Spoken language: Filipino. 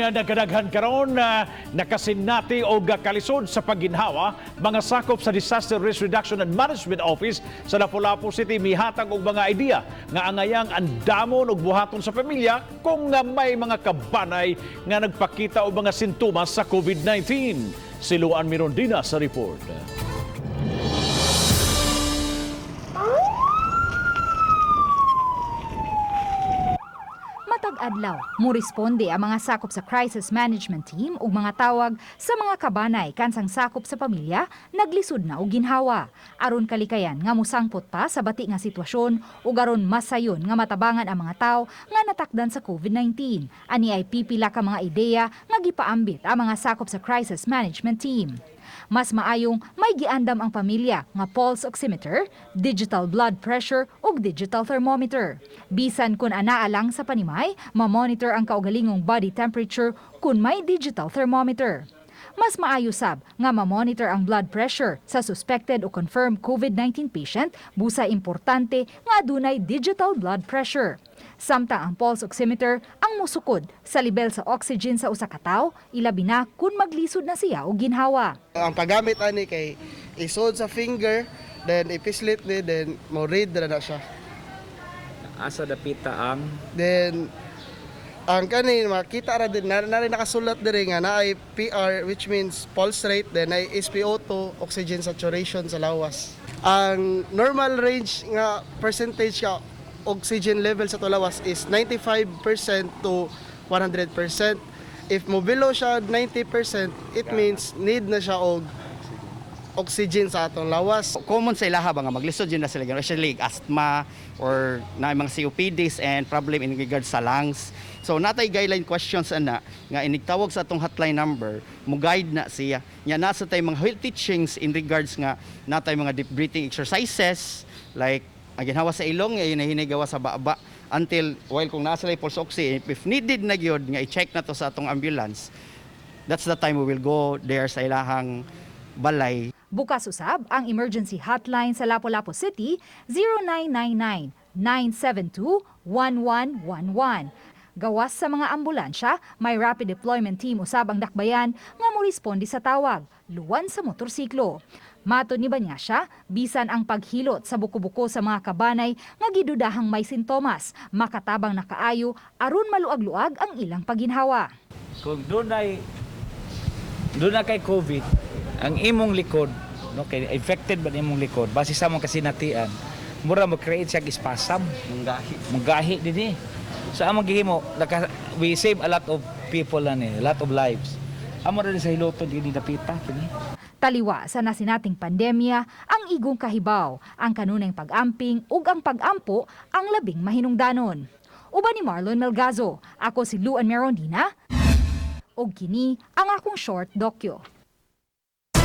nagkadaghan karon na nakasinati o kalisod sa pagginhawa mga sakop sa Disaster Risk Reduction and Management Office sa Lapu-Lapu City mihatag og mga idea nga angayang andamon og buhaton sa pamilya kung nga may mga kabanay nga nagpakita og mga sintomas sa COVID-19. Si Luan Mirondina sa report. Adlaw, muresponde ang mga sakop sa crisis management team ug mga tawag sa mga kabanay kansang sakop sa pamilya naglisod na og ginhawa aron kalikayan nga musangpot pa sa bati nga sitwasyon ug aron masayon nga matabangan ang mga tawo nga natakdan sa COVID-19. Ani ay pipila ka mga ideya nga gipaambit ang mga sakop sa crisis management team. Mas maayong may giandam ang pamilya nga pulse oximeter, digital blood pressure ug digital thermometer. Bisan kun anaa lang sa panimay, ma-monitor ang kaugalingong body temperature kun may digital thermometer. Mas maayo sab nga ma-monitor ang blood pressure sa suspected o confirmed COVID-19 patient busa importante nga adunay digital blood pressure. Samtang ang pulse oximeter ang musukod sa level sa oxygen sa usa ka tawo, ilabi na kung maglisod na siya og ginhawa. Ang paggamit ani kay isod sa finger, then ipislit ni, then mo read na siya. Asa dapita ang then ang kani makita ra din na nakasulat diri nga naay PR, which means pulse rate, then ay SpO2, oxygen saturation sa lawas. Ang normal range nga percentage ka oxygen level sa lawas is 95% to 100%. If mo below siya 90%, it means need na siya og oxygen sa atong lawas. Common sa ilaha ba nga maglisod yun na sila, especially asthma or na mga COPDs and problem in regards sa lungs. So natay guideline questions ana nga inigtawag sa atong hotline number, mo guide na siya. Nya nasa tay mga health teachings in regards nga natay mga deep breathing exercises like ang ginhawa sa ilong yun ay hinigawa sa baba until while kung nasa lay pulse oxy, if needed na gyud nga i-check na to sa atong ambulance, that's the time we will go there sa ilahang balay. Bukas usab ang emergency hotline sa Lapu-Lapu City 0999-972-1111. Gawas sa mga ambulansya, may rapid deployment team usab ang dakbayan nga moresponde sa tawag, luwan sa motorsiklo. Mato ni Banyasya, bisan ang paghilot sa buko-buko sa mga kabanay nga gidudahang may sintomas, makatabang na kaayo aron maluag-luag ang ilang pagginhawa. kung doon na kay COVID, ang imong likod, no, kay infected ba imong likod, base sa mong kasinatian, mura mag-create siya spasm, munggahi din eh. So among gihimo, we save a lot of people a lot of lives. Amo rin sa hiloton gini napita kini. Taliwa sa nasinating pandemya, ang igong kahibaw, ang kanunay pag-amping ug ang pag-ampo ang labing mahinungdanon. Uban ni Marlon Melgazo, ako si Luan Mirondina, ug kini ang akong short dokyo.